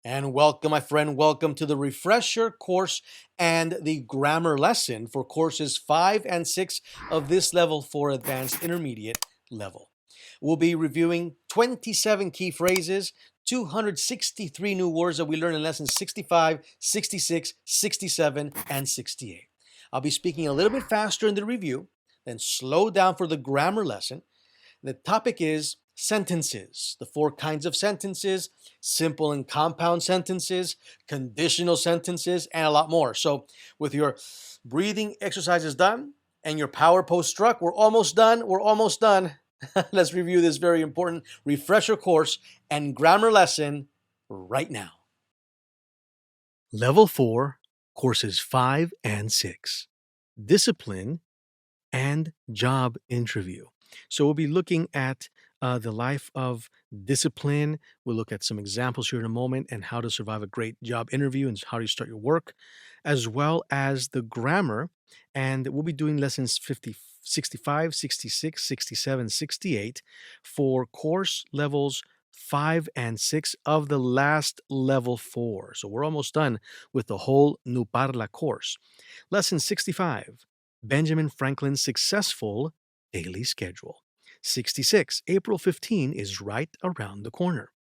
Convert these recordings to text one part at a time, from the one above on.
And welcome, my friend. Welcome to the refresher course and the grammar lesson for courses 5 and 6 of this level for advanced intermediate level. We'll be reviewing 27 key phrases, 263 new words that we learned in lessons 65, 66, 67, and 68. I'll be speaking a little bit faster in the review, then slow down for the grammar lesson. The topic is sentences, the 4 kinds of sentences, simple and compound sentences, conditional sentences, and a lot more. So, with your breathing exercises done and your power pose struck, we're almost done. We're almost done. Let's review this very important refresher course and grammar lesson right now. Level 4, courses 5 and 6. Discipline and job interview. So we'll be looking at the life of discipline. We'll look at some examples here in a moment and how to survive a great job interview and how do you start your work, as well as the grammar. And we'll be doing lessons 50, 65, 66, 67, 68 for course levels 5 and 6 of the last level 4. So we're almost done with the whole NuParla course. Lesson 65. Benjamin Franklin's successful daily schedule. 66. April 15 is right around the corner.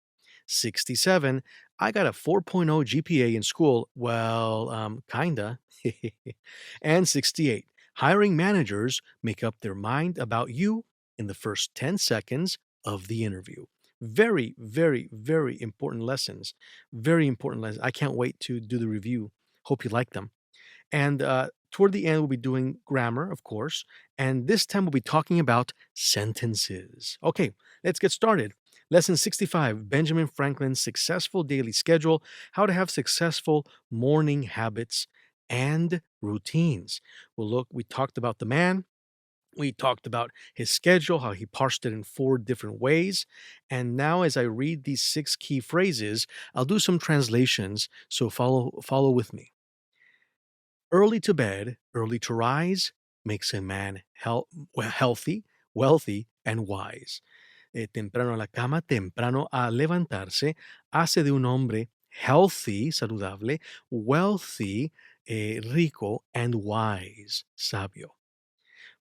67. I got a 4.0 GPA in school. Well, kinda. And 68. Hiring managers make up their mind about you in the first 10 seconds of the interview. Very, very, very important lessons. Very important lessons. I can't wait to do the review. Hope you like them. And toward the end, we'll be doing grammar, of course. And this time, we'll be talking about sentences. Okay, let's get started. Lesson 65, Benjamin Franklin's successful daily schedule, how to have successful morning habits and routines. We talked about the man. We talked about his schedule, how he parsed it in 4 different ways. And now, as I read these 6 key phrases, I'll do some translations. So follow with me. Early to bed, early to rise makes a man healthy, wealthy, and wise. Temprano a la cama, temprano a levantarse, hace de un hombre healthy, saludable, wealthy, rico, and wise, sabio.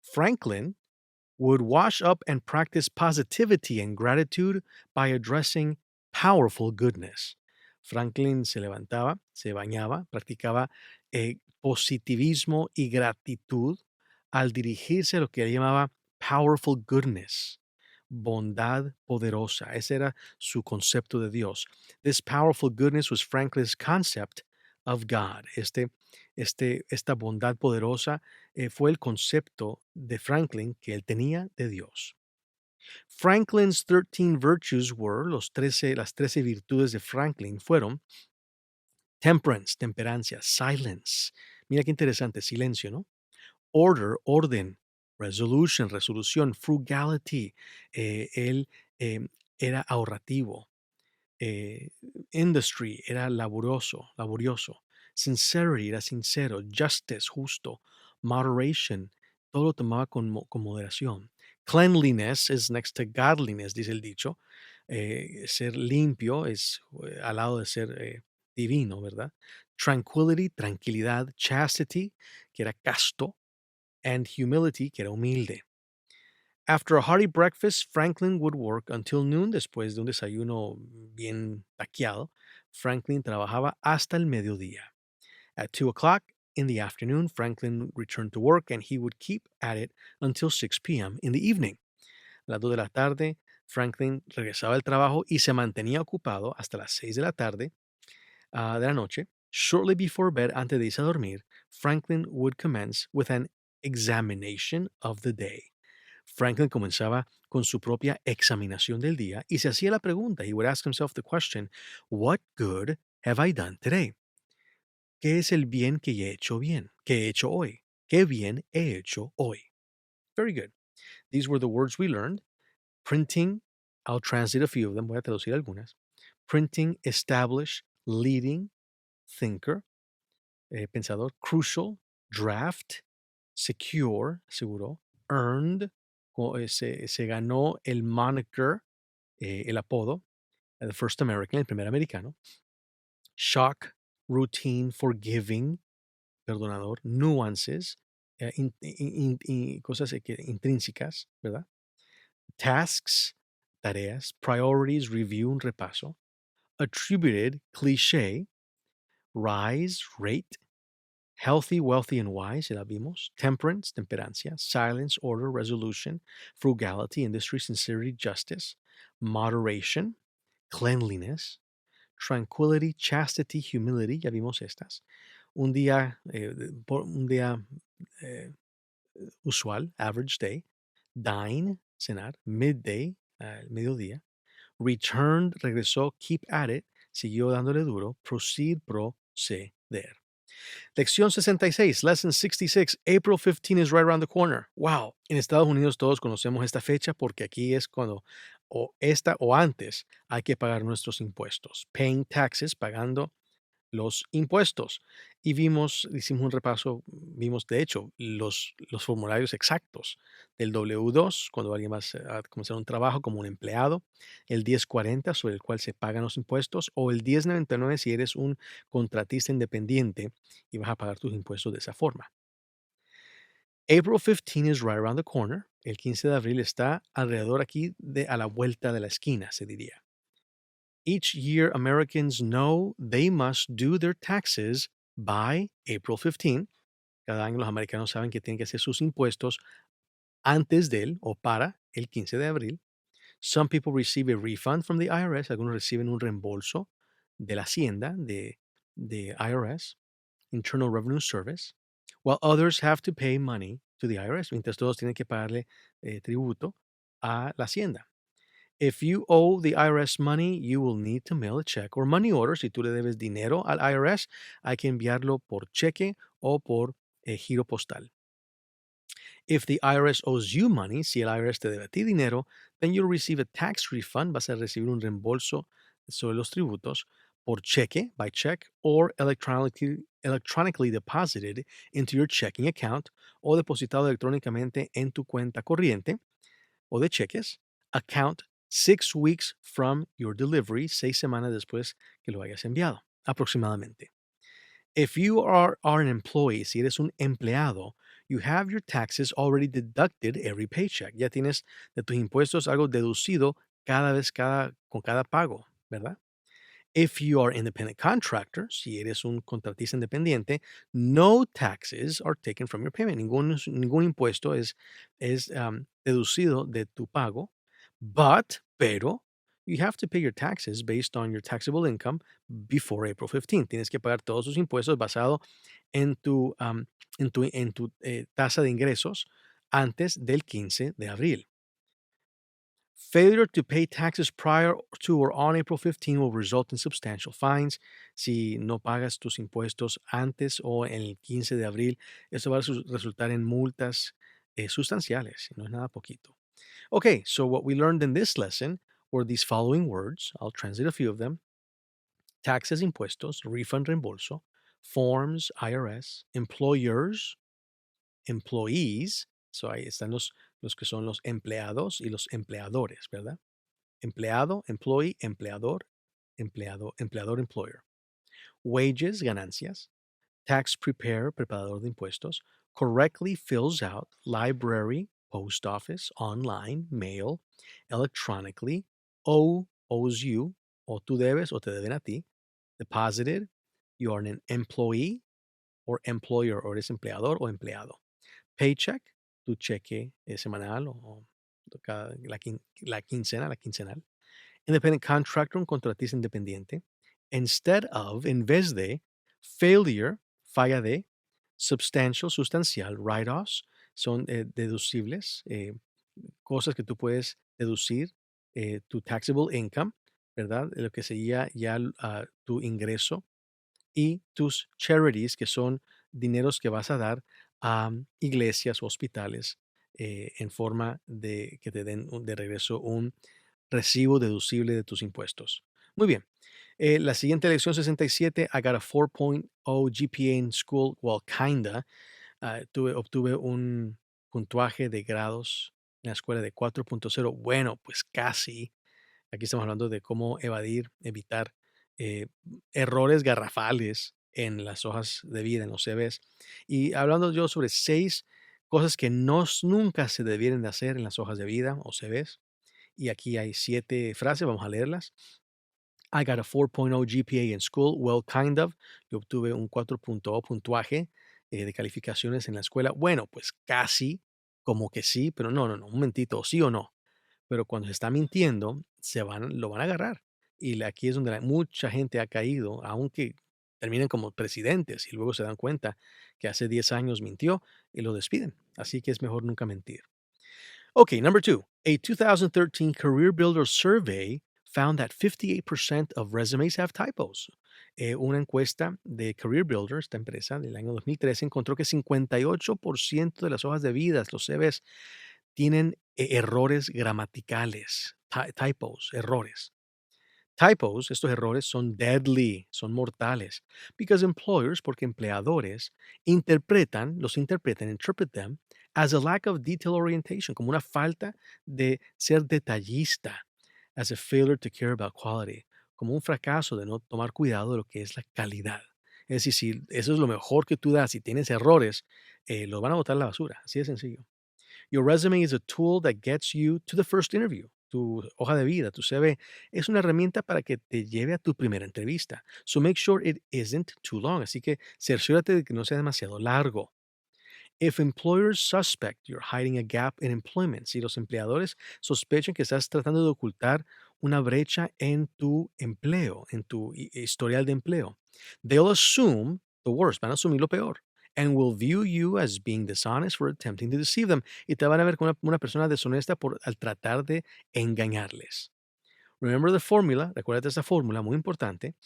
Franklin would wash up and practice positivity and gratitude by addressing powerful goodness. Franklin se levantaba, se bañaba, practicaba positivismo y gratitud al dirigirse a lo que él llamaba powerful goodness, bondad poderosa. Ese era su concepto de Dios. This powerful goodness was Franklin's concept of God. Esta bondad poderosa fue el concepto de Franklin que él tenía de Dios. Franklin's 13 virtues were, las 13 virtudes de Franklin fueron temperance, temperancia, silence. Mira qué interesante, silencio, ¿no? Order, orden, resolution, resolución, frugality. Él era ahorrativo. Industry era laborioso. Sincerity era sincero. Justice, justo. Moderation, todo lo tomaba con moderación. Cleanliness is next to godliness, dice el dicho. Ser limpio es al lado de ser divino, ¿verdad? Tranquility, tranquilidad. Chastity, que era casto. And humility, que era humilde. After a hearty breakfast, Franklin would work until noon. Después de un desayuno bien taqueado, Franklin trabajaba hasta el mediodía. At 2 o'clock in the afternoon, Franklin returned to work and he would keep at it until 6 p.m. in the evening. A las 2 de la tarde, Franklin regresaba al trabajo y se mantenía ocupado hasta las 6 de la tarde de la noche. Shortly before bed, antes de irse a dormir, Franklin would commence with an examination of the day. Franklin comenzaba con su propia examinación del día y se hacía la pregunta. He would ask himself the question, what good have I done today? ¿Qué es el bien que he hecho bien? ¿Qué he hecho hoy? ¿Qué bien he hecho hoy? Very good. These were the words we learned. Printing, I'll translate a few of them, voy a traducir algunas. Printing, establish, leading, thinker, pensador, crucial, draft, secure, seguro, earned, se ganó el moniker, el apodo, the first American, el primer americano. shock, routine, forgiving, perdonador, nuances, cosas intrínsecas, ¿verdad? Tasks, tareas, priorities, review, un repaso, attributed, cliché, rise, rate, healthy, wealthy, and wise, ya la vimos, temperance, temperancia, silence, order, resolution, frugality, industry, sincerity, justice, moderation, cleanliness, tranquility, chastity, humility, ya vimos estas. Un día eh, usual, average day, dine, cenar, midday, mediodía, returned, regresó, keep at it, siguió dándole duro, proceed, proceder. Lección 66, Lesson 66, April 15 is right around the corner. Wow, en Estados Unidos todos conocemos esta fecha porque aquí es cuando o antes hay que pagar nuestros impuestos. Paying taxes, pagando los impuestos. Y hicimos un repaso, vimos de hecho los formularios exactos del W2 cuando alguien va a comenzar un trabajo como un empleado, el 1040 sobre el cual se pagan los impuestos o el 1099 si eres un contratista independiente y vas a pagar tus impuestos de esa forma. April 15 is right around the corner. El 15 de abril está alrededor aquí a la vuelta de la esquina, se diría. Each year, Americans know they must do their taxes by April 15. Cada año los americanos saben que tienen que hacer sus impuestos antes del o para el 15 de abril. Some people receive a refund from the IRS. Algunos reciben un reembolso de la Hacienda, de IRS, Internal Revenue Service, while others have to pay money to the IRS, mientras todos tienen que pagarle tributo a la Hacienda. If you owe the IRS money, you will need to mail a check or money order. Si tú le debes dinero al IRS, hay que enviarlo por cheque o por giro postal. If the IRS owes you money, si el IRS te debe a ti dinero, then you'll receive a tax refund. Vas a recibir un reembolso sobre los tributos por cheque, by check, or electronically deposited into your checking account o depositado electrónicamente en tu cuenta corriente o de cheques, account 6 weeks from your delivery, 6 semanas después que lo hayas enviado, aproximadamente. If you are an employee, si eres un empleado, you have your taxes already deducted every paycheck. Ya tienes de tus impuestos algo deducido con cada pago, ¿verdad? If you are independent contractor, si eres un contratista independiente, no taxes are taken from your payment. Ningún impuesto es deducido de tu pago, pero, you have to pay your taxes based on your taxable income before April 15. Tienes que pagar todos tus impuestos basado en tu tasa de ingresos antes del 15 de abril. Failure to pay taxes prior to or on April 15 will result in substantial fines. Si no pagas tus impuestos antes o en el 15 de abril, eso va a resultar en multas sustanciales, no es nada poquito. Okay, so what we learned in this lesson were these following words. I'll translate a few of them. Taxes, impuestos, refund, reembolso, forms, IRS, employers, employees. So ahí están los que son los empleados y los empleadores, ¿verdad? Empleado, employee, empleador, empleador, employer. Wages, ganancias. Tax preparer, preparador de impuestos. Correctly fills out library, post office, online, mail, electronically. Owes you, o tú debes o te deben a ti. Deposited, you are an employee or employer, o eres empleador o empleado. Paycheck, tu cheque semanal o la quincena, la quincenal. Independent contractor, un contratista independiente. Instead of, en vez de, failure, falla de, substantial, sustancial, write-offs, son deducibles, cosas que tú puedes deducir, tu taxable income, ¿verdad? Lo que sería ya tu ingreso y tus charities, que son dineros que vas a dar a iglesias o hospitales en forma de que te den de regreso un recibo deducible de tus impuestos. Muy bien. La siguiente lección 67, I got a 4.0 GPA in school. Well, kinda. Obtuve un puntuaje de grados en la escuela de 4.0. Bueno, pues casi. Aquí estamos hablando de cómo evitar eh, errores garrafales en las hojas de vida, en los CVs. Y hablando yo sobre 6 cosas que nunca se debieran de hacer en las hojas de vida o CVs. Y aquí hay 7 frases, vamos a leerlas. I got a 4.0 GPA in school, well, kind of. Yo obtuve un 4.0 puntuaje de calificaciones en la escuela. Bueno, pues casi, como que sí, pero no, no, no, un momentito, sí o no. Pero cuando se está mintiendo, lo van a agarrar. Y aquí es donde mucha gente ha caído, aunque terminen como presidentes y luego se dan cuenta que hace 10 años mintió y lo despiden. Así que es mejor nunca mentir. Okay, number 2. A 2013 Career Builder survey found that 58% of resumes have typos. Una encuesta de Career Builder, esta empresa del año 2013, encontró que 58% de las hojas de vidas, los CVs, tienen errores gramaticales, typos, errores. Typos, estos errores son deadly, son mortales, because employers, porque empleadores interpret them as a lack of detail orientation, como una falta de ser detallista, as a failure to care about quality, como un fracaso de no tomar cuidado de lo que es la calidad. Es decir, si eso es lo mejor que tú das y tienes errores, los van a botar a la basura, así de sencillo. Your resume is a tool that gets you to the first interview. Tu hoja de vida, tu CV, es una herramienta para que te lleve a tu primera entrevista. So make sure it isn't too long. Así que cerciórate de que no sea demasiado largo. If employers suspect you're hiding a gap in employment, si los empleadores sospechan que estás tratando de ocultar una brecha en tu empleo, en tu historial de empleo, they'll assume the worst, van a asumir lo peor, and will view you as being dishonest for attempting to deceive them, y te van a ver como una persona deshonesta por al tratar de engañarles. Remember the formula, recuérdate esta fórmula muy importante.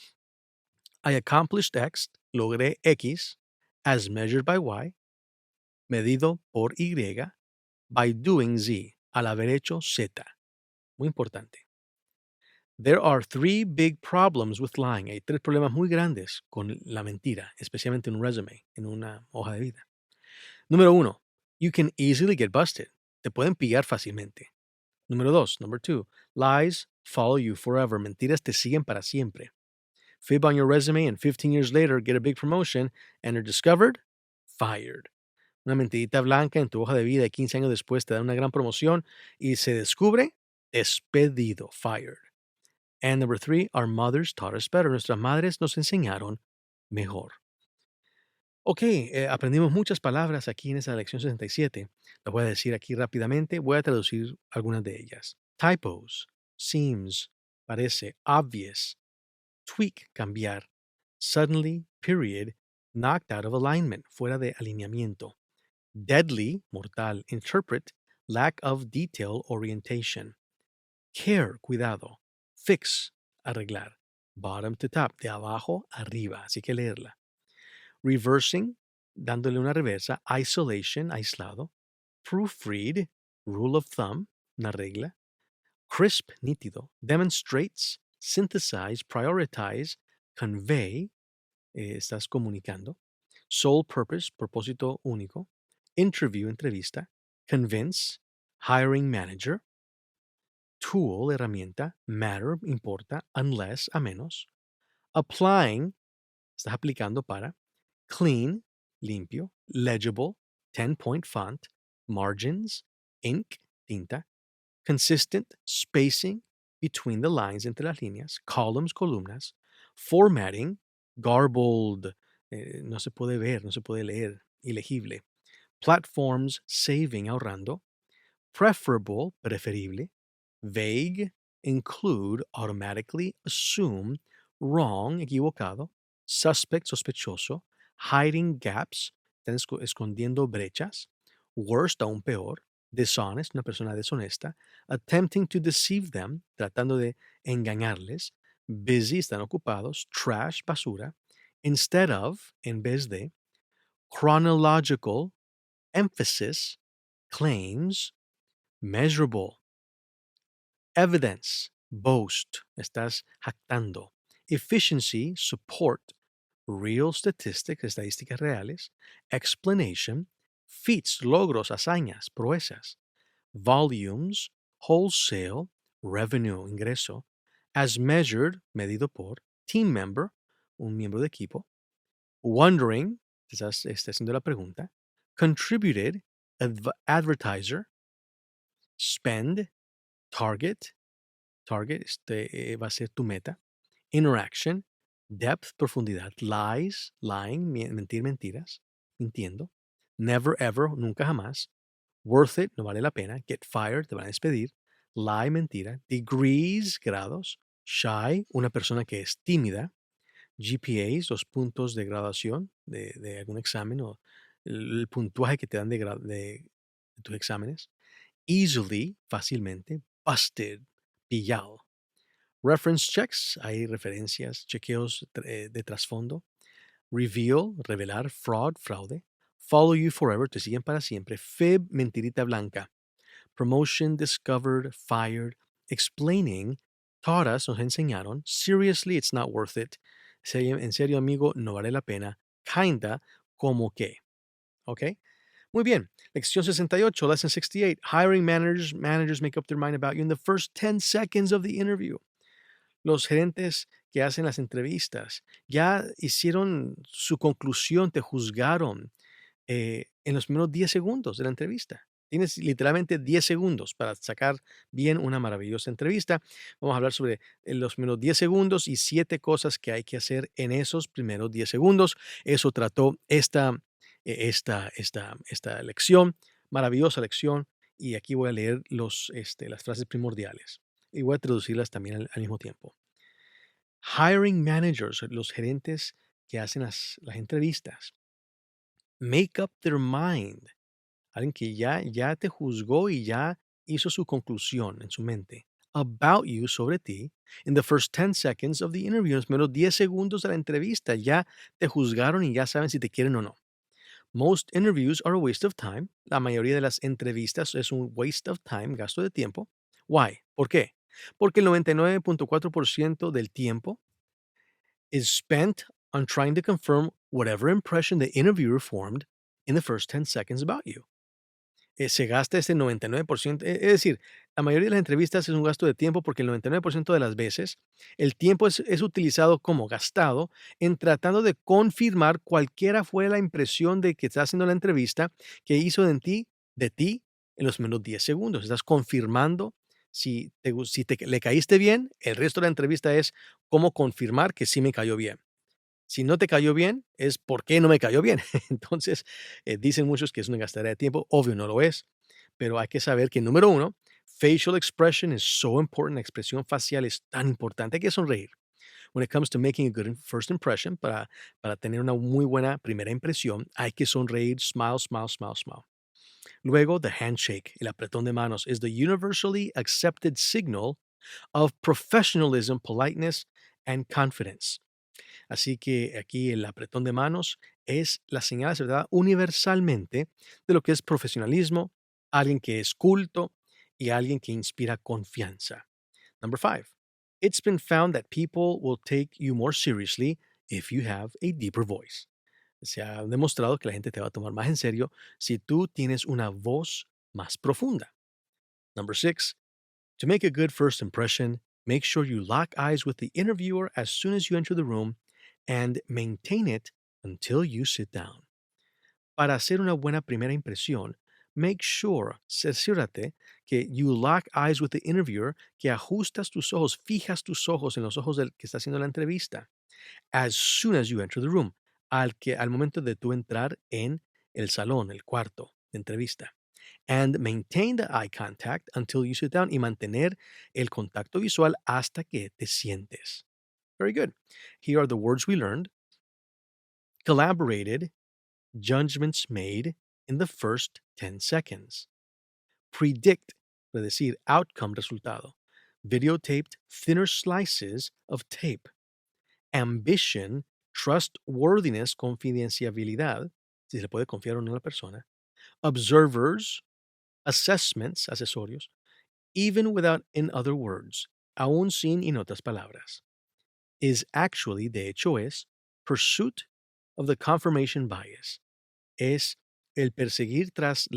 I accomplished X, logré X, as measured by Y, medido por Y, by doing Z, al haber hecho Z. Muy importante. There are 3 big problems with lying. Hay 3 problemas muy grandes con la mentira, especialmente en un resume, en una hoja de vida. Número 1, you can easily get busted. Te pueden pillar fácilmente. Número 2, number 2, lies follow you forever. Mentiras te siguen para siempre. Fib on your resume and 15 years later get a big promotion and are discovered, fired. Una mentirita blanca en tu hoja de vida y 15 años después te dan una gran promoción y se descubre, despedido, fired. And number 3, our mothers taught us better. Nuestras madres nos enseñaron mejor. Ok, aprendimos muchas palabras aquí en esa lección 67. Las voy a decir aquí rápidamente. Voy a traducir algunas de ellas. Typos, seems, parece, obvious, tweak, cambiar, suddenly, period, knocked out of alignment, fuera de alineamiento. Deadly, mortal, interpret, lack of detail orientation. Care, cuidado. Fix, arreglar. Bottom to top, de abajo arriba, así que leerla. Reversing, dándole una reversa. Isolation, aislado. Proofread, rule of thumb, una regla. Crisp, nítido. Demonstrates, synthesize, prioritize, convey, estás comunicando. Sole purpose, propósito único. Interview, entrevista. Convince, hiring manager. Tool, herramienta. Matter, importa. Unless, a menos. Applying, estás aplicando para. Clean, limpio. Legible, 10-point font. Margins, ink, tinta. Consistent, spacing between the lines, entre las líneas. Columns, columnas. Formatting, garbled, no se puede ver, no se puede leer, ilegible. Platforms, saving, ahorrando. Preferable, preferible. Vague, include, automatically, assume, wrong, equivocado. Suspect, sospechoso. Hiding gaps, están escondiendo brechas. Worst, aún peor. Dishonest, una persona deshonesta. Attempting to deceive them, tratando de engañarles. Busy, están ocupados. Trash, basura. Instead of, en vez de. Chronological, emphasis. Claims. Measurable. Evidence, boast, estás jactando. Efficiency, support. Real statistics, estadísticas reales. Explanation, feats, logros, hazañas, proezas. Volumes, wholesale, revenue, ingreso. As measured, medido por. team member, un miembro de equipo. Wondering, está haciendo la pregunta. Contributed, advertiser. Spend, target. Target va a ser tu meta. Interaction, depth, profundidad. Lies, lying, mentir, mentiras, mintiendo. Never ever, nunca jamás. Worth it, no vale la pena. Get fired, te van a despedir. Lie, mentira. Degrees, grados. Shy, una persona que es tímida. GPAs, los puntos de graduación de algún examen o el puntuaje que te dan de tus exámenes. Easily, fácilmente. Busted, pillado. Reference checks, hay referencias, chequeos de trasfondo. Reveal, revelar. Fraud, fraude. Follow you forever, te siguen para siempre. Fib, mentirita blanca. Promotion, discovered, fired. Explaining, taught us, nos enseñaron. Seriously, it's not worth it. En serio, amigo, no vale la pena. Kinda, como que. ¿Ok? Muy bien. Lección 68, Lesson 68. Hiring managers make up their mind about you in the first 10 seconds of the interview. Los gerentes que hacen las entrevistas ya hicieron su conclusión, te juzgaron en los primeros 10 segundos de la entrevista. Tienes literalmente 10 segundos para sacar bien una maravillosa entrevista. Vamos a hablar sobre los primeros 10 segundos y 7 cosas que hay que hacer en esos primeros 10 segundos. Eso trató esta lección, maravillosa lección. Y aquí voy a leer las frases primordiales y voy a traducirlas también al mismo tiempo. Hiring managers, los gerentes que hacen las entrevistas, make up their mind. Alguien que ya te juzgó y ya hizo su conclusión en su mente. About you, sobre ti, in the first 10 seconds of the interview. En los primeros 10 segundos de la entrevista ya te juzgaron y ya saben si te quieren o no. Most interviews are a waste of time. La mayoría de las entrevistas es un waste of time, gasto de tiempo. Why? ¿Por qué? Porque el 99.4% del tiempo is spent on trying to confirm whatever impression the interviewer formed in the first 10 seconds about you. Se gasta ese 99%, es decir, la mayoría de las entrevistas es un gasto de tiempo porque el 99% de las veces el tiempo es utilizado como gastado en tratando de confirmar cualquiera fue la impresión de que está haciendo la entrevista que hizo de ti en los menos 10 segundos. Estás confirmando si le caíste bien, el resto de la entrevista es cómo confirmar que sí me cayó bien. Si no te cayó bien, es por qué no me cayó bien. Entonces, dicen muchos que es una gastadera de tiempo. Obvio, no lo es. Pero hay que saber que, número uno, facial expression is so important. La expresión facial es tan importante. Hay que sonreír. When it comes to making a good first impression, para tener una muy buena primera impresión, hay que sonreír. Smile, smile, smile, smile. Luego, the handshake, el apretón de manos, is the universally accepted signal of professionalism, politeness, and confidence. Así que aquí el apretón de manos es la señal acertada universalmente de lo que es profesionalismo, alguien que es culto y alguien que inspira confianza. Number 5. It's been found that people will take you more seriously if you have a deeper voice. Se ha demostrado que la gente te va a tomar más en serio si tú tienes una voz más profunda. Number 6. To make a good first impression, make sure you lock eyes with the interviewer as soon as you enter the room and maintain it until you sit down. Para hacer una buena primera impresión, make sure, cerciórate que you lock eyes with the interviewer, que ajustas tus ojos, fijas tus ojos en los ojos del que está haciendo la entrevista, as soon as you enter the room, al momento de tú entrar en el salón, el cuarto de entrevista. And maintain the eye contact until you sit down y mantener el contacto visual hasta que te sientes. Very good. Here are the words we learned. Collaborated, judgments made in the first 10 seconds. Predict, predecir, outcome, resultado. Videotaped thinner slices of tape. Ambition, trustworthiness, confidencialidad, si se puede confiar en una persona. Observers, assessments, accesorios, even without in other words, aún sin en otras palabras. Is actually, de hecho es, pursuit of the confirmation bias. Es el perseguir tras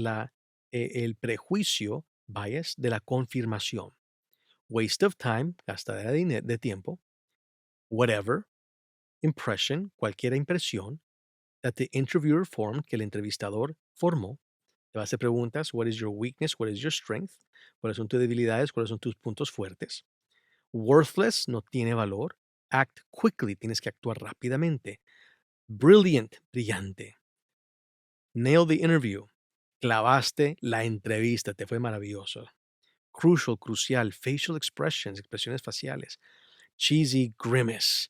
el prejuicio bias de la confirmación. Waste of time, gastadera de tiempo. whatever impression, cualquier impresión that the interviewer formed, que el entrevistador formó. Te va a hacer preguntas, what is your weakness, what is your strength, cuáles son tus debilidades, cuáles son tus puntos fuertes. Worthless, no tiene valor. Act quickly, tienes que actuar rápidamente. Brilliant, brillante. Nail the interview, clavaste la entrevista, te fue maravilloso. Crucial, crucial. Facial expressions, expresiones faciales. Cheesy, grimace.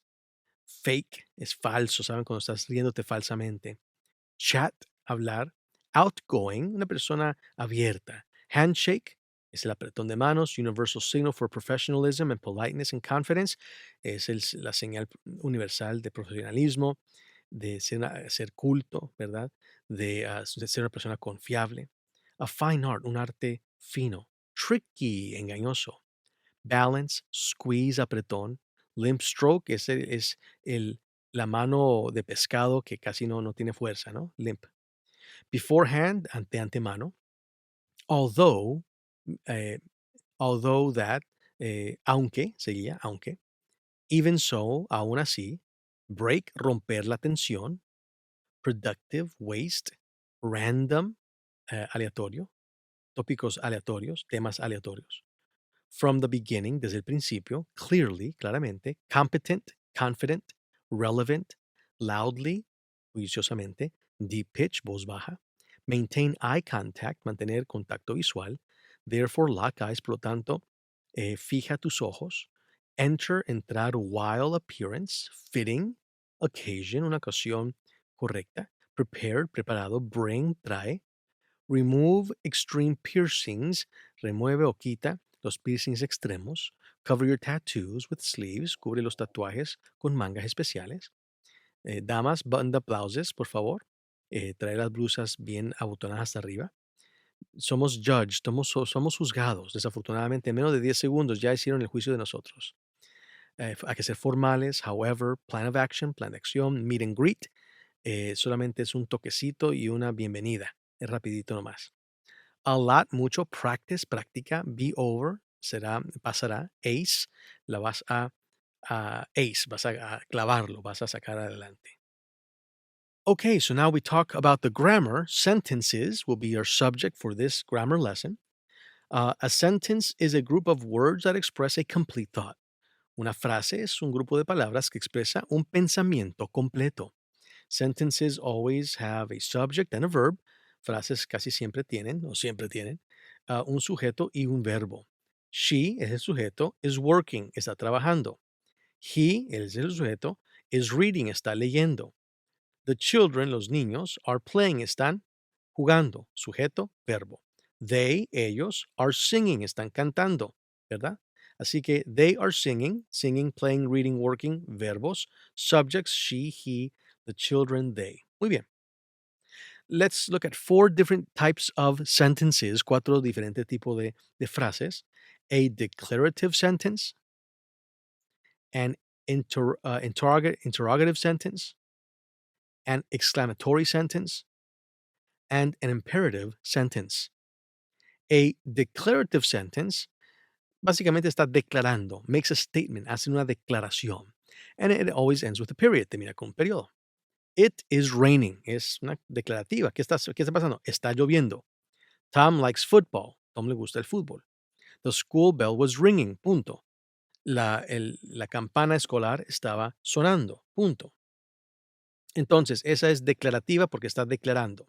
Fake, es falso, ¿saben? Cuando estás riéndote falsamente. Chat, hablar. Outgoing, una persona abierta. Handshake, es el apretón de manos. Universal signal for professionalism and politeness and confidence, es la señal universal de profesionalismo, de ser culto, ¿verdad? De ser una persona confiable. A fine art, un arte fino. Tricky, engañoso. Balance, squeeze, apretón. Limp stroke, es el, la mano de pescado que casi no tiene fuerza, ¿no? Limp. Beforehand, ante antemano. Although, eh, although that, aunque, seguía, aunque. Even so, aún así. Break, romper la tensión. Productive, waste. Random, aleatorio. Tópicos aleatorios, temas aleatorios. From the beginning, desde el principio, clearly, claramente, competent, confident, relevant, loudly, juiciosamente, deep pitch, voz baja, maintain eye contact, mantener contacto visual, therefore lock eyes, por lo tanto, fija tus ojos, enter, entrar, while appearance, fitting, occasion, una ocasión correcta, prepared, preparado, bring, trae, remove extreme piercings, remueve o quita los piercings extremos. Cover your tattoos with sleeves, cubre los tatuajes con mangas especiales. Damas, button up blouses, por favor. Trae las blusas bien abotonadas hasta arriba. Somos judged, somos juzgados. Desafortunadamente, en menos de 10 segundos ya hicieron el juicio de nosotros. Hay que ser formales, however, plan of action, plan de acción, meet and greet. Solamente es un toquecito y una bienvenida. Es rapidito nomás. A lot, mucho. Practice, práctica. Be over, será, pasará. Ace, la vas a ace, vas a clavarlo, vas a sacar adelante. Okay, so now we talk about the grammar. Sentences will be our subject for this grammar lesson. A sentence is a group of words that express a complete thought. Una frase es un grupo de palabras que expresa un pensamiento completo. Sentences always have a subject and a verb. Frases casi siempre tienen, o siempre tienen, un sujeto y un verbo. She es el sujeto, is working, está trabajando. He es el sujeto, is reading, está leyendo. The children, los niños, are playing, están jugando. Sujeto, verbo. They, ellos, are singing, están cantando, ¿verdad? Así que they are singing, singing, playing, reading, working, verbos. Subjects, she, he, the children, they. Muy bien. Let's look at 4 different types of sentences, 4 diferentes tipos de frases. A declarative sentence, an interrogative sentence, an exclamatory sentence, and an imperative sentence. A declarative sentence básicamente está declarando, makes a statement, hace una declaración. And it always ends with a period, termina con un periodo. It is raining, es una declarativa. ¿Qué está pasando? Está lloviendo. Tom likes football. Tom le gusta el fútbol. The school bell was ringing, punto. La campana escolar estaba sonando, punto. Entonces, esa es declarativa porque está declarando.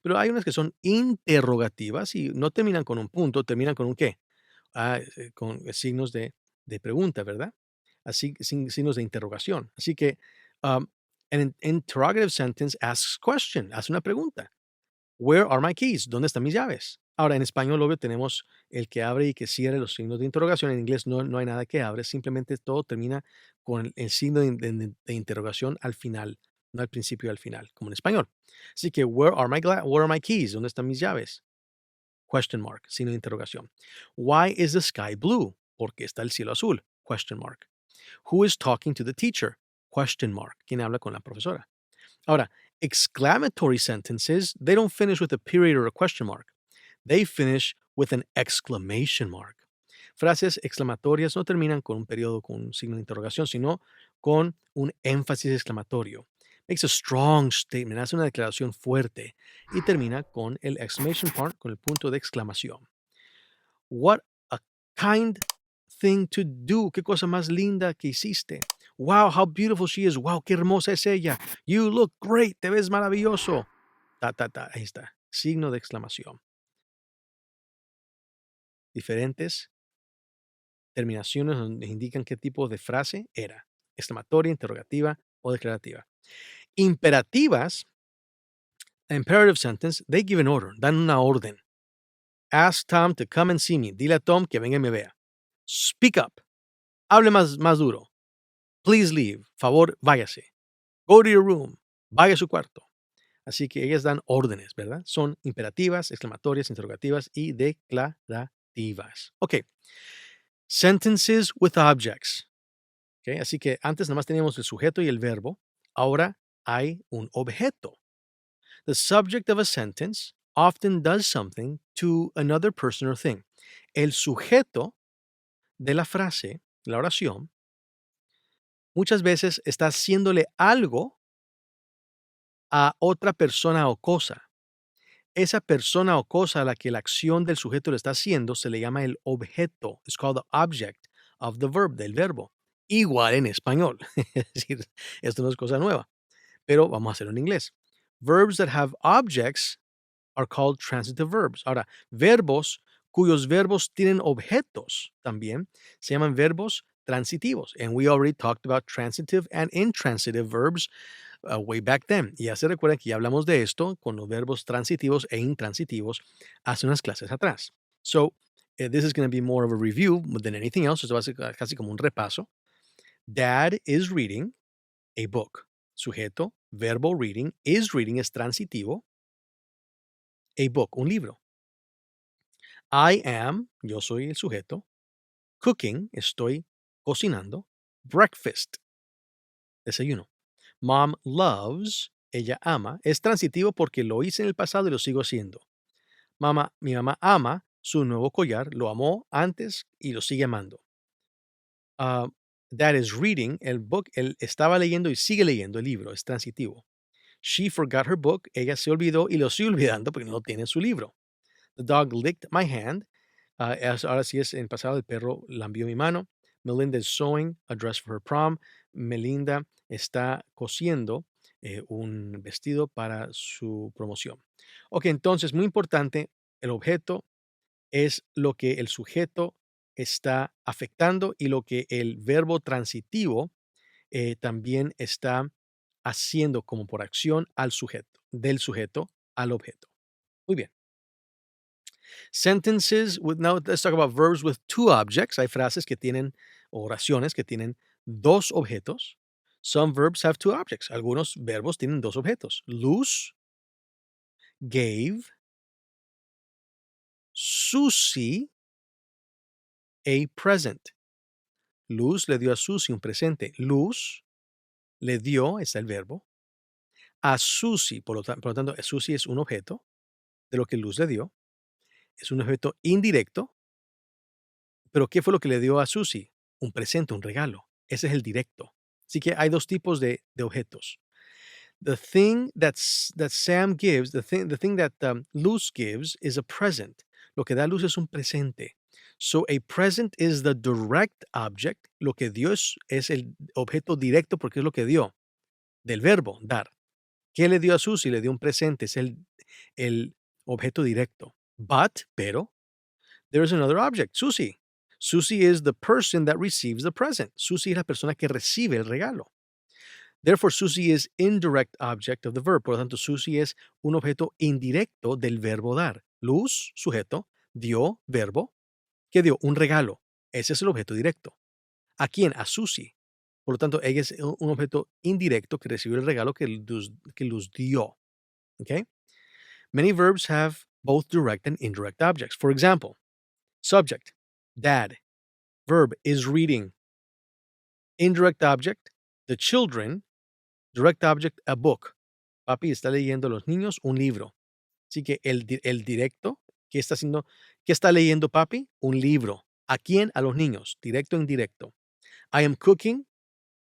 Pero hay unas que son interrogativas y no terminan con un punto, terminan con un qué. Con signos de pregunta, ¿verdad? Así, signos de interrogación. Así que, an interrogative sentence asks question, hace una pregunta. Where are my keys? ¿Dónde están mis llaves? Ahora, en español, obvio, tenemos el que abre y que cierre los signos de interrogación. En inglés no hay nada que abre, simplemente todo termina con el signo de interrogación al final, no al principio y al final, como en español. Así que, where are my keys? ¿Dónde están mis llaves? Question mark, signo de interrogación. Why is the sky blue? ¿Por qué está el cielo azul? Question mark. Who is talking to the teacher? Question mark. ¿Quién habla con la profesora? Ahora, exclamatory sentences, they don't finish with a period or a question mark. They finish with an exclamation mark. Frases exclamatorias no terminan con un periodo con un signo de interrogación, sino con un énfasis exclamatorio. Makes a strong statement, hace una declaración fuerte y termina con el exclamation part, con el punto de exclamación. What a kind thing to do. Qué cosa más linda que hiciste. Wow, how beautiful she is. Wow, qué hermosa es ella. You look great. Te ves maravilloso. Ta, ta, ta. Ahí está. Signo de exclamación. Diferentes terminaciones donde indican qué tipo de frase era. Exclamatoria, interrogativa o declarativa. Imperativas, imperative sentence, they give an order. Dan una orden. Ask Tom to come and see me. Dile a Tom que venga y me vea. Speak up. Hable más duro. Please leave. Favor, váyase. Go to your room. Vaya a su cuarto. Así que ellas dan órdenes, ¿verdad? Son imperativas, exclamatorias, interrogativas y declarativas. Ok. Sentences with objects. Ok. Así que antes nada más teníamos el sujeto y el verbo. Ahora hay un objeto. The subject of a sentence often does something to another person or thing. El sujeto de la frase, la oración, muchas veces está haciéndole algo a otra persona o cosa. Esa persona o cosa a la que la acción del sujeto le está haciendo se le llama el objeto. It's called the object of the verb, del verbo. Igual en español. Es decir, esto no es cosa nueva, pero vamos a hacerlo en inglés. Verbs that have objects are called transitive verbs. Ahora, verbos cuyos verbos tienen objetos también se llaman verbos transitivos. And we already talked about transitive and intransitive verbs way back then. Y ya se recuerdan que ya hablamos de esto con los verbos transitivos e intransitivos hace unas clases atrás. So, this is going to be more of a review than anything else. Esto va a ser casi como un repaso. Dad is reading a book. Sujeto, verbo reading. Is reading es transitivo. A book, un libro. I am, yo soy el sujeto. Cooking, estoy cocinando. Breakfast, desayuno. Mom loves, ella ama. Es transitivo porque lo hice en el pasado y lo sigo haciendo. Mi mamá ama su nuevo collar, lo amó antes y lo sigue amando. Ah, Dad is reading el book, él estaba leyendo y sigue leyendo el libro, es transitivo. She forgot her book, ella se olvidó y lo sigue olvidando porque no tiene su libro. The dog licked my hand. Ahora sí es en pasado, el perro lambió mi mano. Melinda is sewing a dress for her prom. Melinda está cosiendo un vestido para su promoción. Ok, entonces, muy importante, el objeto es lo que el sujeto está afectando y lo que el verbo transitivo también está haciendo como por acción al sujeto, del sujeto al objeto. Muy bien. Sentences with, now let's talk about verbs with two objects. Hay frases que tienen, oraciones que tienen dos objetos. Some verbs have two objects. Algunos verbos tienen dos objetos. Luz, gave, Susie a present. Luz le dio a Susie un presente. Luz le dio, está el verbo, a Susie. Por lo tanto, Susie es un objeto de lo que Luz le dio. Es un objeto indirecto. Pero ¿qué fue lo que le dio a Susie? Un presente, un regalo. Ese es el directo. Así que hay dos tipos de objetos. The thing that Sam gives, the thing that Luz gives is a present. Lo que da Luz es un presente. So a present is the direct object. Lo que dio es el objeto directo porque es lo que dio. Del verbo, dar. ¿Qué le dio a Susie? Le dio un presente. Es el objeto directo. Pero, there is another object, Susie. Susie is the person that receives the present. Susie es la persona que recibe el regalo. Therefore, Susie is indirect object of the verb. Por lo tanto, Susie es un objeto indirecto del verbo dar. Luz, sujeto, dio, verbo. ¿Qué dio? Un regalo. Ese es el objeto directo. ¿A quién? A Susie. Por lo tanto, ella es un objeto indirecto que recibió el regalo que Luz dio. Okay? Many verbs have both direct and indirect objects. For example, subject, dad. Verb is reading. Indirect object, the children. Direct object, a book. Papi está leyendo a los niños un libro. Así que el directo, ¿qué está haciendo? ¿Qué está leyendo papi? Un libro. ¿A quién? A los niños, directo e indirecto. I am cooking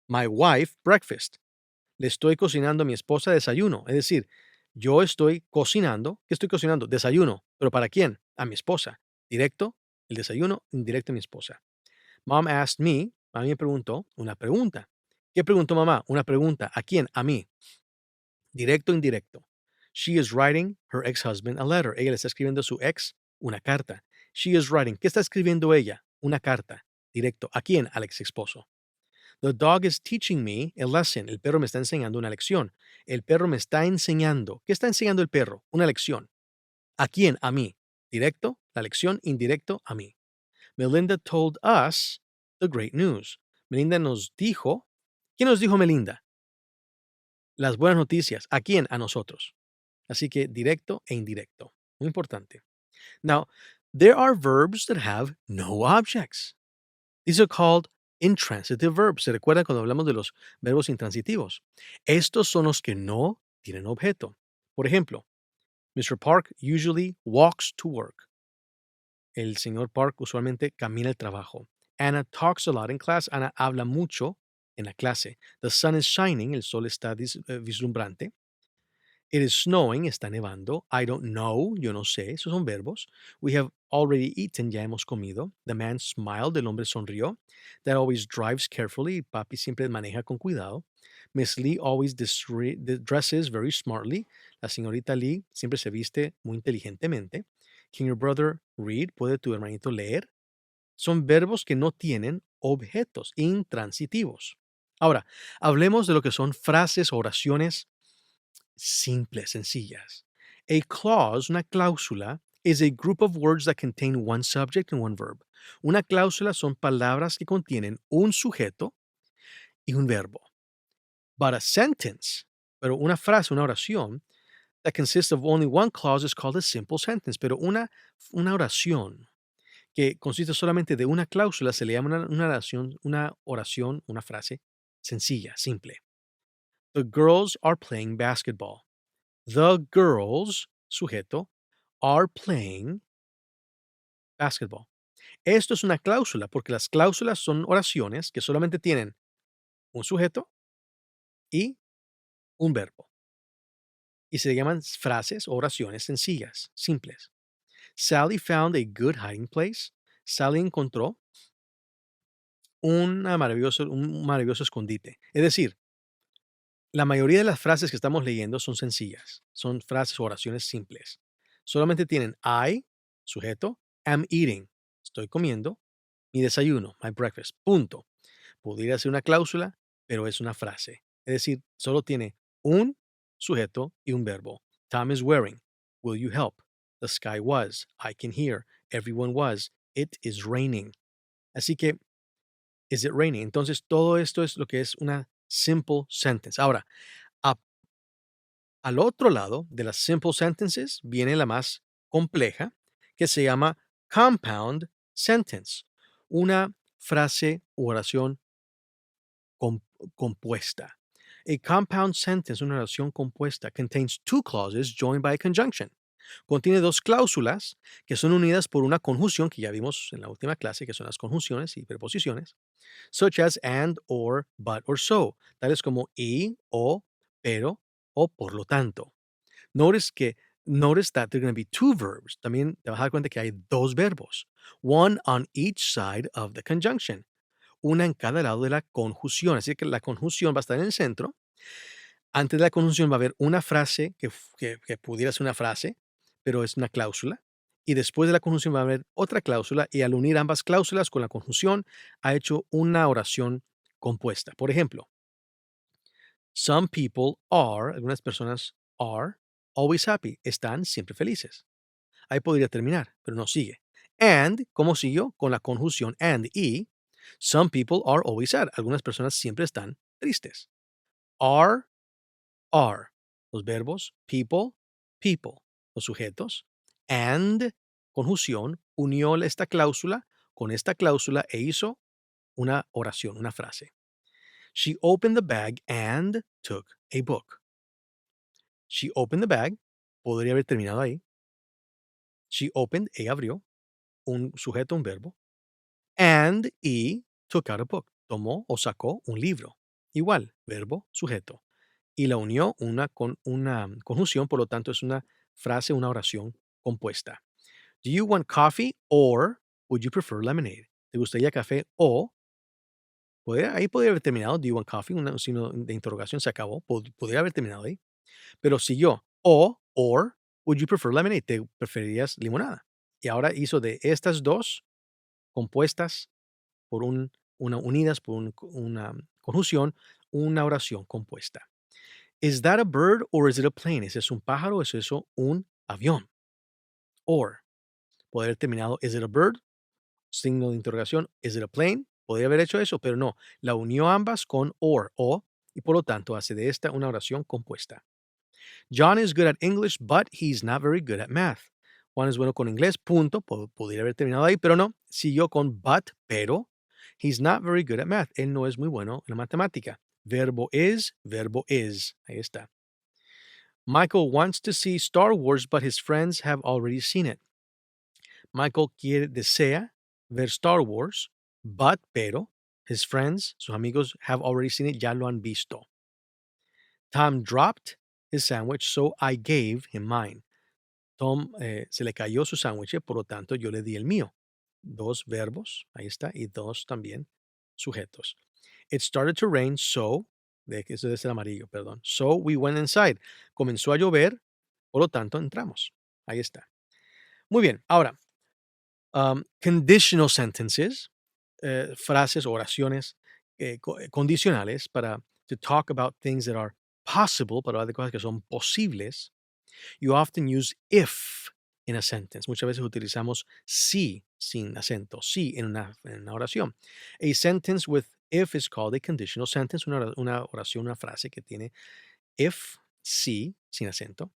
my wife breakfast. Le estoy cocinando a mi esposa desayuno. Es decir, yo estoy cocinando. ¿Qué estoy cocinando? Desayuno. ¿Pero para quién? A mi esposa. Directo, el desayuno, indirecto a mi esposa. Mom asked me, mami me preguntó una pregunta. ¿Qué preguntó mamá? Una pregunta. ¿A quién? A mí. Directo, indirecto. She is writing her ex-husband a letter. Ella le está escribiendo a su ex una carta. She is writing. ¿Qué está escribiendo ella? Una carta. Directo. ¿A quién? Al ex esposo. The dog is teaching me a lesson. El perro me está enseñando una lección. El perro me está enseñando. ¿Qué está enseñando el perro? Una lección. ¿A quién? A mí. Directo, la lección, indirecto, a mí. Melinda told us the great news. Melinda nos dijo. ¿Quién nos dijo Melinda? Las buenas noticias. ¿A quién? A nosotros. Así que directo e indirecto. Muy importante. Now, there are verbs that have no objects. These are called intransitive verbs. ¿Se recuerda cuando hablamos de los verbos intransitivos? Estos son los que no tienen objeto. Por ejemplo, Mr. Park usually walks to work. El señor Park usualmente camina al trabajo. Anna talks a lot in class. Anna habla mucho en la clase. The sun is shining. El sol está vislumbrante. It is snowing, está nevando. I don't know, yo no sé, esos son verbos. We have already eaten, ya hemos comido. The man smiled, el hombre sonrió. Dad always drives carefully, papi siempre maneja con cuidado. Miss Lee always dresses very smartly. La señorita Lee siempre se viste muy inteligentemente. Can your brother read? ¿Puede tu hermanito leer? Son verbos que no tienen objetos, intransitivos. Ahora, hablemos de lo que son frases o oraciones simples, sencillas. A clause, una cláusula, is a group of words that contain one subject and one verb. Una cláusula son palabras que contienen un sujeto y un verbo. But a sentence, pero una frase, una oración, that consists of only one clause is called a simple sentence. Pero una oración que consiste solamente de una cláusula se le llama una oración, una frase sencilla, simple. The girls are playing basketball. The girls, sujeto, are playing basketball. Esto es una cláusula porque las cláusulas son oraciones que solamente tienen un sujeto y un verbo. Y se llaman frases o oraciones sencillas, simples. Sally found a good hiding place. Sally encontró un maravilloso escondite. Es decir, la mayoría de las frases que estamos leyendo son sencillas, son frases o oraciones simples. Solamente tienen I, sujeto, am eating, estoy comiendo, mi desayuno, my breakfast, punto. Podría ser una cláusula, pero es una frase. Es decir, solo tiene un sujeto y un verbo. Tom is wearing. Will you help? The sky was. I can hear. Everyone was. It is raining. Así que, is it raining? Entonces, todo esto es lo que es una simple sentence. Ahora, a- al otro lado de las simple sentences viene la más compleja, que se llama compound sentence. Una frase u oración com- compuesta. A compound sentence, una oración compuesta, contains two clauses joined by a conjunction. Contiene dos cláusulas que son unidas por una conjunción que ya vimos en la última clase, que son las conjunciones y preposiciones, such as and, or, but, or so, tales como y, o, pero, o por lo tanto. Notice that there are going to be two verbs. También te vas a dar cuenta que hay dos verbos, one on each side of the conjunction, una en cada lado de la conjunción. Así que la conjunción va a estar en el centro. Antes de la conjunción va a haber una frase que pudiera ser una frase, pero es una cláusula. Y después de la conjunción va a haber otra cláusula y al unir ambas cláusulas con la conjunción ha hecho una oración compuesta. Por ejemplo, some people are, algunas personas are always happy, están siempre felices. Ahí podría terminar, pero no sigue. And, ¿cómo siguió? Con la conjunción and y, some people are always sad. Algunas personas siempre están tristes. Are, are. Los verbos people, people. Los sujetos. And, conjunción, unió esta cláusula con esta cláusula e hizo una oración, una frase. She opened the bag and took a book. She opened the bag. Podría haber terminado ahí. She opened, ella abrió. Un sujeto, un verbo. And, y, took out a book. Tomó o sacó un libro. Igual, verbo, sujeto. Y la unió con una conjunción, por lo tanto es una frase, una oración compuesta. Do you want coffee or would you prefer lemonade? ¿Te gustaría café o ahí podría haber terminado, do you want coffee? Un signo de interrogación, se acabó, podría haber terminado ahí, pero siguió, o, or, would you prefer lemonade? ¿Te preferirías limonada? Y ahora hizo de estas dos compuestas por unidas por una conjunción, una oración compuesta. Is that a bird or is it a plane? ¿Es eso un pájaro o es eso un avión? Or, podría haber terminado, is it a bird? Signo de interrogación, is it a plane? Podría haber hecho eso, pero no. La unió ambas con or, o, y por lo tanto hace de esta una oración compuesta. John is good at English, but he's not very good at math. Juan es bueno con inglés, punto. Podría haber terminado ahí, pero no. Siguió con but, pero. He's not very good at math. Él no es muy bueno en la matemática. Verbo is. Ahí está. Michael wants to see Star Wars, but his friends have already seen it. Michael desea ver Star Wars, pero, his friends, sus amigos, have already seen it, ya lo han visto. Tom dropped his sandwich, so I gave him mine. Tom se le cayó su sándwich, por lo tanto yo le di el mío. Dos verbos, ahí está, y dos también sujetos. It started to rain, so, eso debe ser amarillo, perdón. So we went inside. Comenzó a llover, por lo tanto entramos. Ahí está. Muy bien, ahora, conditional sentences, frases, oraciones condicionales para to talk about things that are possible, para hablar de cosas que son posibles. You often use if in a sentence. Muchas veces utilizamos si sin acento, si en una oración. A sentence with if is called a conditional sentence. Una oración, una frase que tiene if, si, sin acento,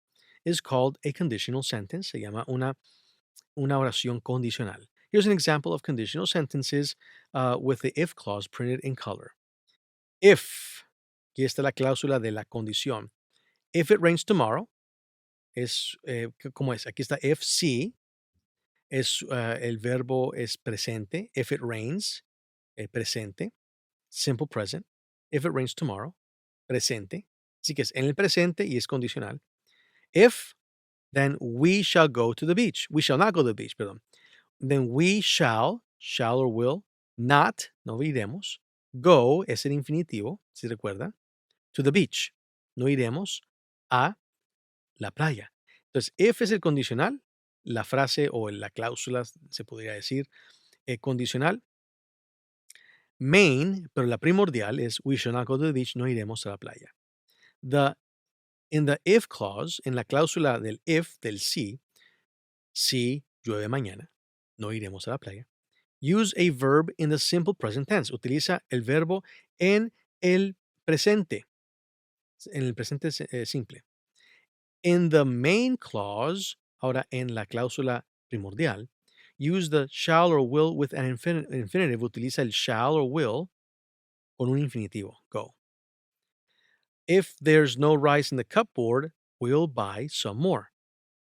is called a conditional sentence. Se llama una oración condicional. Here's an example of conditional sentences with the if clause printed in color. If, aquí está la cláusula de la condición. If it rains tomorrow, ¿cómo es? Aquí está if, si, el verbo es presente. If it rains, presente. Simple present. If it rains tomorrow, presente. Así que es en el presente y es condicional. If, then we shall go to the beach. We shall not go to the beach, perdón. Then we shall or will, not, no iremos. Go es el infinitivo, si recuerdan. To the beach. No iremos a la playa. Entonces, if es el condicional, la frase o la cláusula, se podría decir, condicional. Main, pero la primordial es we shall not go to the beach, no iremos a la playa. In the if clause, en la cláusula del if, del si llueve mañana, no iremos a la playa. Use a verb in the simple present tense. Utiliza el verbo en el presente simple. In the main clause, ahora en la cláusula primordial, use the shall or will with an infinitive. Utiliza el shall or will con un infinitivo. Go. If there's no rice in the cupboard, we'll buy some more.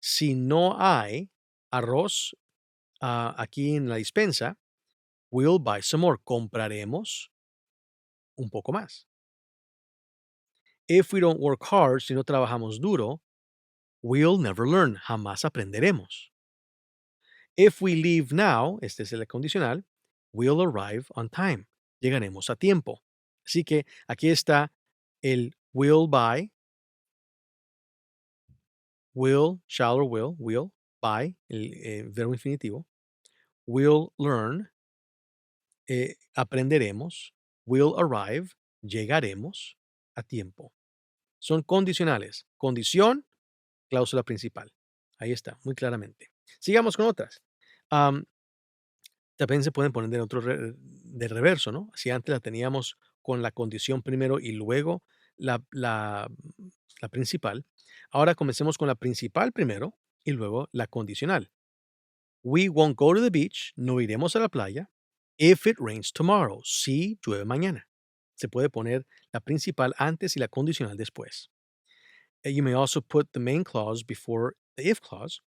Si no hay arroz aquí en la despensa, we'll buy some more. Compraremos un poco más. If we don't work hard, si no trabajamos duro, we'll never learn. Jamás aprenderemos. If we leave now, este es el condicional, we'll arrive on time. Llegaremos a tiempo. Así que aquí está el will buy, will, shall or will buy, el verbo infinitivo. Will learn, aprenderemos. Will arrive, llegaremos a tiempo. Son condicionales. Condición, cláusula principal. Ahí está, muy claramente. Sigamos con otras. También se pueden poner de reverso, ¿no? Si antes la teníamos con la condición primero y luego la principal, ahora comencemos con la principal primero y luego la condicional. We won't go to the beach, no iremos a la playa, if it rains tomorrow, si llueve mañana. Se puede poner la principal antes y la condicional después. You may also put the main clause before the if clause.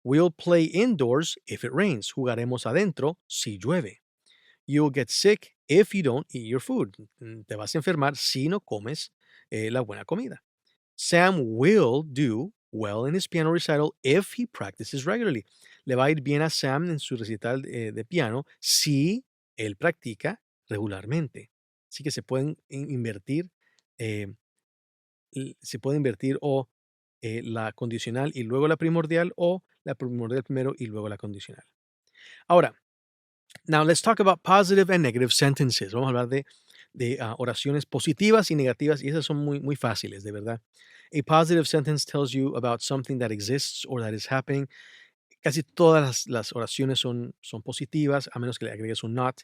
We'll play indoors if it rains. Jugaremos adentro si llueve. You'll get sick if you don't eat your food. Te vas a enfermar si no comes la buena comida. Sam will do well in his piano recital if he practices regularly. Le va a ir bien a Sam en su recital de piano si él practica regularmente. Así que se pueden invertir, eh, se puede invertir o la condicional y luego la primordial o la primordial primero y luego la condicional. Ahora, now let's talk about positive and negative sentences. Vamos a hablar de oraciones positivas y negativas y esas son muy fáciles, de verdad. A positive sentence tells you about something that exists or that is happening. Casi todas las oraciones son positivas, a menos que le agregues un not.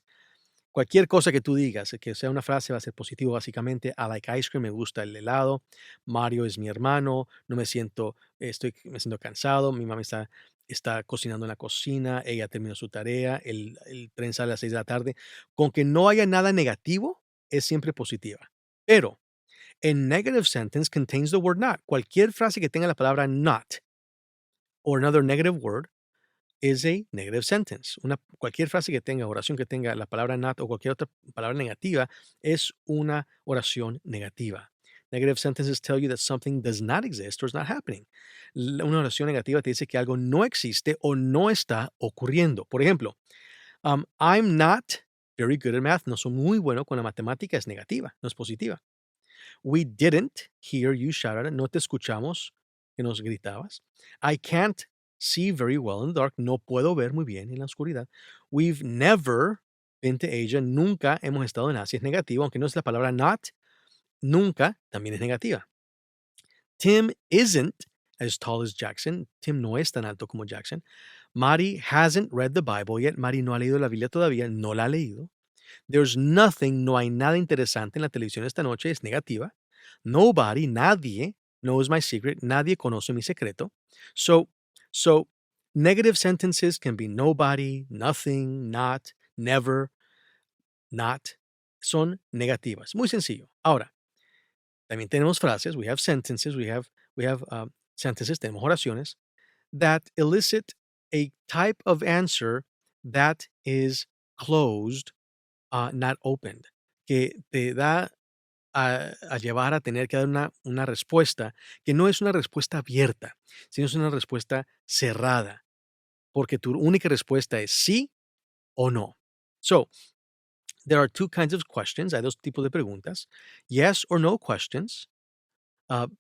Cualquier cosa que tú digas, que sea una frase, va a ser positivo básicamente. I like ice cream, me gusta el helado. Mario es mi hermano. No me siento, me siento cansado. Mi mamá está cocinando en la cocina. Ella terminó su tarea. El tren sale a las 6 de la tarde. Con que no haya nada negativo, es siempre positiva. Pero, a negative sentence contains the word not. Cualquier frase que tenga la palabra not or another negative word is a negative sentence. Cualquier frase que tenga, oración que tenga la palabra not o cualquier otra palabra negativa es una oración negativa. Negative sentences tell you that something does not exist or is not happening. Una oración negativa te dice que algo no existe o no está ocurriendo. Por ejemplo, I'm not very good at math. No soy muy bueno con la matemática. Es negativa, no es positiva. We didn't hear you shout at it. No te escuchamos que nos gritabas. I can't see very well in the dark. No puedo ver muy bien en la oscuridad. We've never been to Asia. Nunca hemos estado en Asia. Es negativo, aunque no es la palabra not. Nunca también es negativa. Tim isn't as tall as Jackson. Tim no es tan alto como Jackson. Mari hasn't read the Bible yet. Mari no ha leído la Biblia todavía. No la ha leído. There's nothing, no hay nada interesante en la televisión esta noche, es negativa. Nobody, nadie knows my secret, nadie conoce mi secreto. So negative sentences can be nobody, nothing, not, never, not. Son negativas. Muy sencillo. Ahora, también tenemos frases, we have sentences, we have sentences, tenemos oraciones that elicit a type of answer that is closed, not opened, que te da a llevar a tener que dar una respuesta que no es una respuesta abierta, sino es una respuesta cerrada, porque tu única respuesta es sí o no. So, there are two kinds of questions. Hay dos tipos de preguntas. Yes or no questions.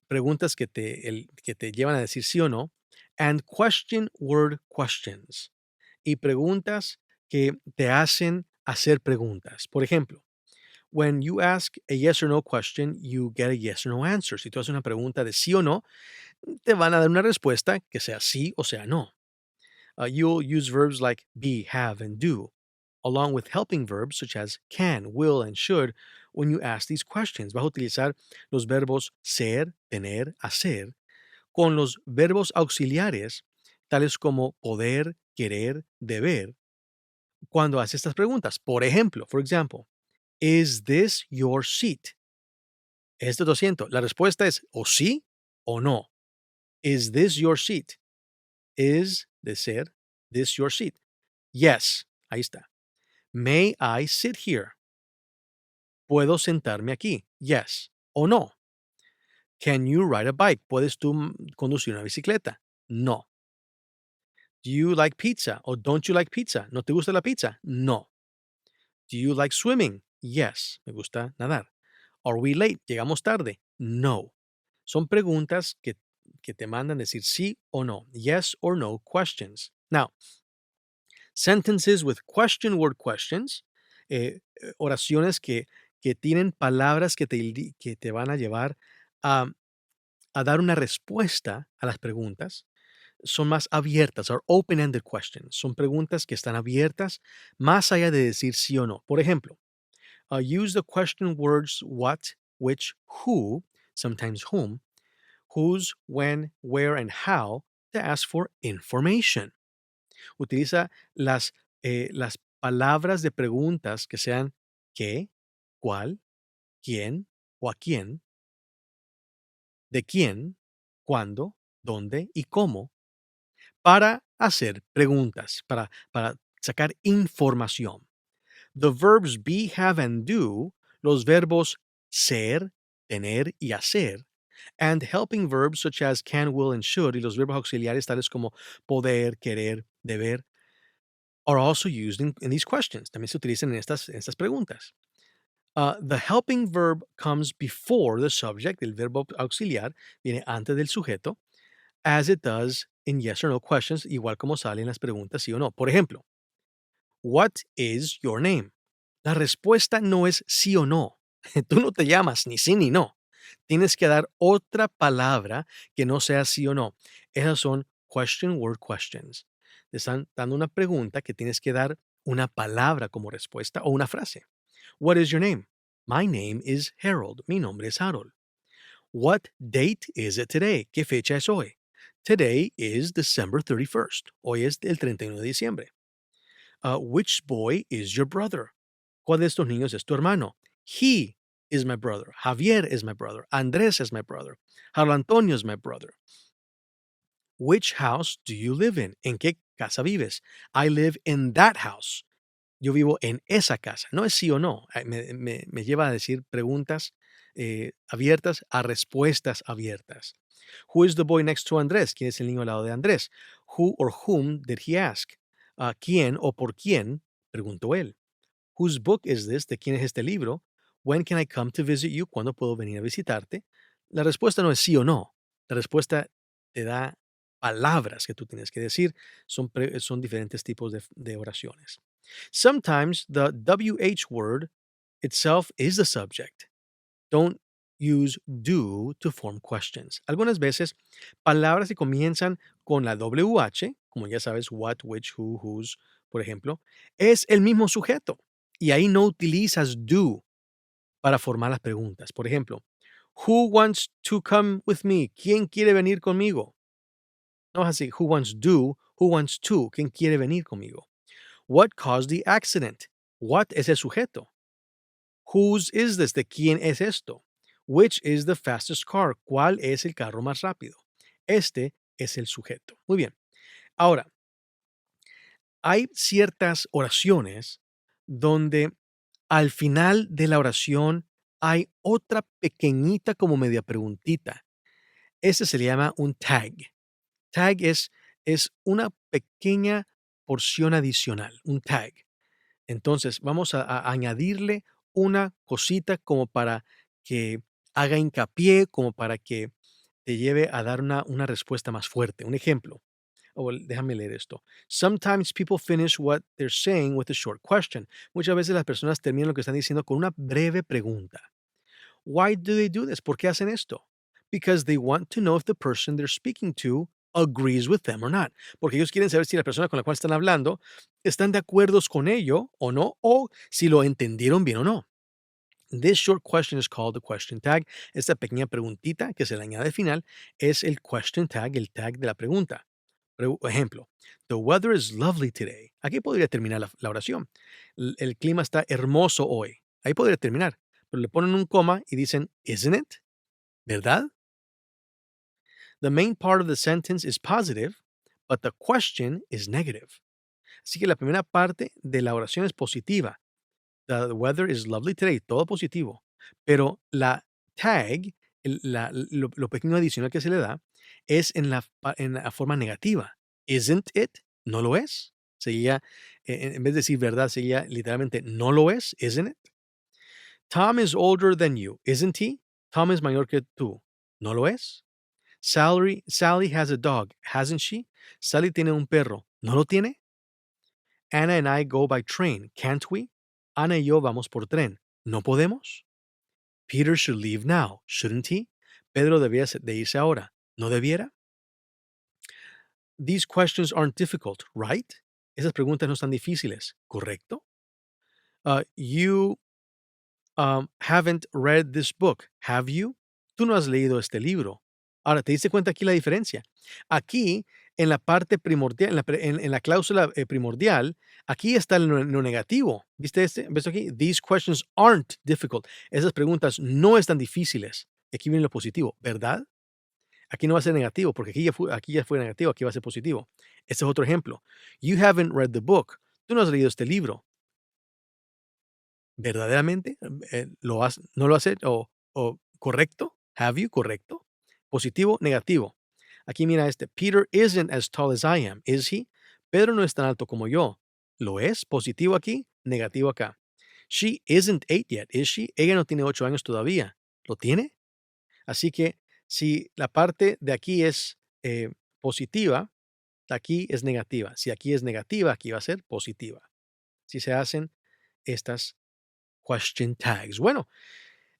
Preguntas que te llevan a decir sí o no. And question word questions. Y preguntas que te hacen hacer preguntas. Por ejemplo, when you ask a yes or no question, you get a yes or no answer. Si tú haces una pregunta de sí o no, te van a dar una respuesta que sea sí o sea no. You'll use verbs like be, have, and do, along with helping verbs such as can, will, and should when you ask these questions. Vas a utilizar los verbos ser, tener, hacer, con los verbos auxiliares, tales como poder, querer, deber, cuando haces estas preguntas. Por ejemplo, for example, is this your seat? ¿Es tu asiento? La respuesta es o sí o no. Is this your seat? Is de ser, this your seat? Yes, ahí está. May I sit here? ¿Puedo sentarme aquí? Yes o no. Can you ride a bike? ¿Puedes tú conducir una bicicleta? No. Do you like pizza or don't you like pizza? ¿No te gusta la pizza? No. Do you like swimming? Yes, me gusta nadar. Are we late? ¿Llegamos tarde? No. Son preguntas que te mandan decir sí o no. Yes or no questions. Now, sentences with question word questions, oraciones que tienen palabras que te van a llevar a, a dar una respuesta a las preguntas, son más abiertas, are open-ended questions. Son preguntas que están abiertas más allá de decir sí o no. Por ejemplo, use the question words what, which, who, sometimes whom, whose, when, where, and how to ask for information. Utiliza las palabras de preguntas que sean qué, cuál, quién o a quién, de quién, cuándo, dónde y cómo para hacer preguntas, para sacar información. The verbs be, have, and do, los verbos ser, tener y hacer, and helping verbs such as can, will, and should, y los verbos auxiliares tales como poder, querer, deber, are also used in these questions. También se utilizan en estas preguntas. The helping verb comes before the subject, el verbo auxiliar viene antes del sujeto, as it does in yes or no questions, igual como sale en las preguntas sí o no. Por ejemplo, what is your name? La respuesta no es sí o no. Tú no te llamas ni sí ni no. Tienes que dar otra palabra que no sea sí o no. Esas son question word questions. Te están dando una pregunta que tienes que dar una palabra como respuesta o una frase. What is your name? My name is Harold. Mi nombre es Harold. What date is it today? ¿Qué fecha es hoy? Today is December 31st. Hoy es el 31 de diciembre. Which boy is your brother? ¿Cuál de estos niños es tu hermano? He is my brother. Javier is my brother. Andrés is my brother. Carlo Antonio is my brother. Which house do you live in? ¿En qué casa vives? I live in that house. Yo vivo en esa casa. No es sí o no. Me lleva a decir preguntas abiertas a respuestas abiertas. Who is the boy next to Andrés? ¿Quién es el niño al lado de Andrés? Who or whom did he ask? ¿Quién o por quién? Preguntó él. Whose book is this? ¿De quién es este libro? When can I come to visit you? ¿Cuándo puedo venir a visitarte? La respuesta no es sí o no. La respuesta te da palabras que tú tienes que decir. Son diferentes tipos de oraciones. Sometimes the WH word itself is the subject. Don't use do to form questions. Algunas veces, palabras que comienzan con la WH, como ya sabes, what, which, who, whose, por ejemplo, es el mismo sujeto. Y ahí no utilizas do para formar las preguntas. Por ejemplo, who wants to come with me? ¿Quién quiere venir conmigo? No es así. Who wants do? Who wants to? ¿Quién quiere venir conmigo? What caused the accident? What es el sujeto? Whose is this? ¿De quién es esto? Which is the fastest car? ¿Cuál es el carro más rápido? Este es el sujeto. Muy bien. Ahora, hay ciertas oraciones donde al final de la oración hay otra pequeñita como media preguntita. Este se le llama un tag. Tag es una pequeña porción adicional, un tag. Entonces, vamos a añadirle una cosita como para que haga hincapié, como para que te lleve a dar una respuesta más fuerte. Un ejemplo. Déjame leer esto. Sometimes people finish what they're saying with a short question. Muchas veces las personas terminan lo que están diciendo con una breve pregunta. Why do they do this? ¿Por qué hacen esto? Because they want to know if the person they're speaking to agrees with them or not. Porque ellos quieren saber si la persona con la cual están hablando están de acuerdo con ello o no, o si lo entendieron bien o no. This short question is called the question tag. Esta pequeña preguntita que se le añade al final es el question tag, el tag de la pregunta. Ejemplo, the weather is lovely today. Aquí podría terminar la oración. El clima está hermoso hoy. Ahí podría terminar. Pero le ponen un coma y dicen, isn't it? ¿Verdad? The main part of the sentence is positive, but the question is negative. Así que la primera parte de la oración es positiva. The weather is lovely today, todo positivo. Pero la tag, lo pequeño adicional que se le da, es en la forma negativa. Isn't it? ¿No lo es? Sería, en vez de decir verdad, sería literalmente, ¿no lo es? Isn't it? Tom is older than you, isn't he? Tom es mayor que tú. ¿No lo es? Sally has a dog, hasn't she? Sally tiene un perro. ¿No lo tiene? Anna and I go by train, can't we? Ana y yo vamos por tren. ¿No podemos? Peter should leave now, shouldn't he? Pedro debía de irse ahora. ¿No debiera? These questions aren't difficult, right? Esas preguntas no están difíciles, ¿correcto? You haven't read this book, have you? Tú no has leído este libro. Ahora, ¿te diste cuenta aquí la diferencia? Aquí, en la parte primordial, en la cláusula primordial, aquí está lo negativo. ¿Viste este? ¿Ves aquí? These questions aren't difficult. Esas preguntas no están difíciles. Aquí viene lo positivo, ¿verdad? Aquí no va a ser negativo, porque aquí ya fue negativo, aquí va a ser positivo. Este es otro ejemplo. You haven't read the book. Tú no has leído este libro. ¿Verdaderamente? ¿No lo has hecho? ¿O correcto? ¿Have you? ¿Correcto? Positivo, negativo. Aquí mira este. Peter isn't as tall as I am, is he? Pedro no es tan alto como yo. ¿Lo es? Positivo aquí, negativo acá. She isn't 8 yet, is she? Ella no tiene 8 años todavía. ¿Lo tiene? Así que si la parte de aquí es positiva, aquí es negativa. Si aquí es negativa, aquí va a ser positiva. Si se hacen estas question tags. Bueno,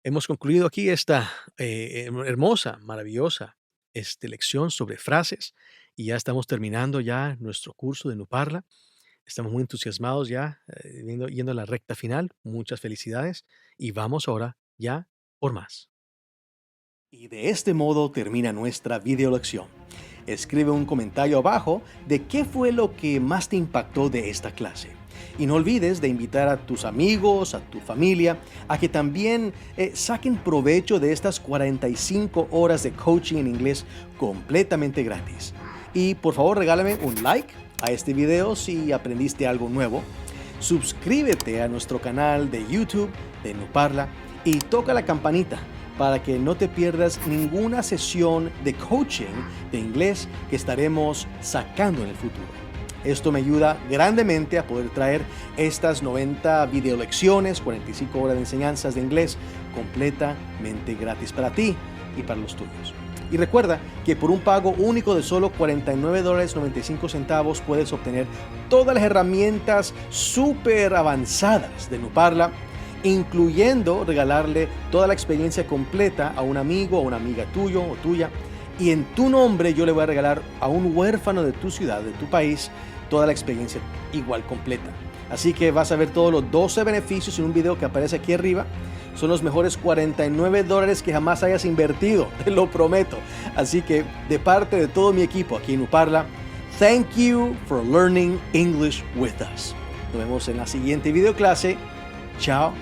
hemos concluido aquí esta hermosa, maravillosa lección sobre frases y ya estamos terminando ya nuestro curso de NuParla. Estamos muy entusiasmados ya, yendo a la recta final. Muchas felicidades y vamos ahora ya por más. Y de este modo termina nuestra video lección. Escribe un comentario abajo de qué fue lo que más te impactó de esta clase. Y no olvides de invitar a tus amigos, a tu familia, a que también saquen provecho de estas 45 horas de coaching en inglés completamente gratis. Y por favor regálame un like a este video si aprendiste algo nuevo. Suscríbete a nuestro canal de YouTube de NuParla y toca la campanita para que no te pierdas ninguna sesión de coaching de inglés que estaremos sacando en el futuro. Esto me ayuda grandemente a poder traer estas 90 videolecciones, 45 horas de enseñanzas de inglés completamente gratis para ti y para los tuyos. Y recuerda que por un pago único de solo $49.95 puedes obtener todas las herramientas súper avanzadas de NuParla, incluyendo regalarle toda la experiencia completa a un amigo o una amiga tuyo o tuya. Y en tu nombre yo le voy a regalar a un huérfano de tu ciudad, de tu país, toda la experiencia igual completa. Así que vas a ver todos los 12 beneficios en un video que aparece aquí arriba. Son los mejores $49 que jamás hayas invertido, te lo prometo. Así que de parte de todo mi equipo aquí en NuParla, thank you for learning English with us. Nos vemos en la siguiente videoclase. Ciao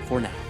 for now.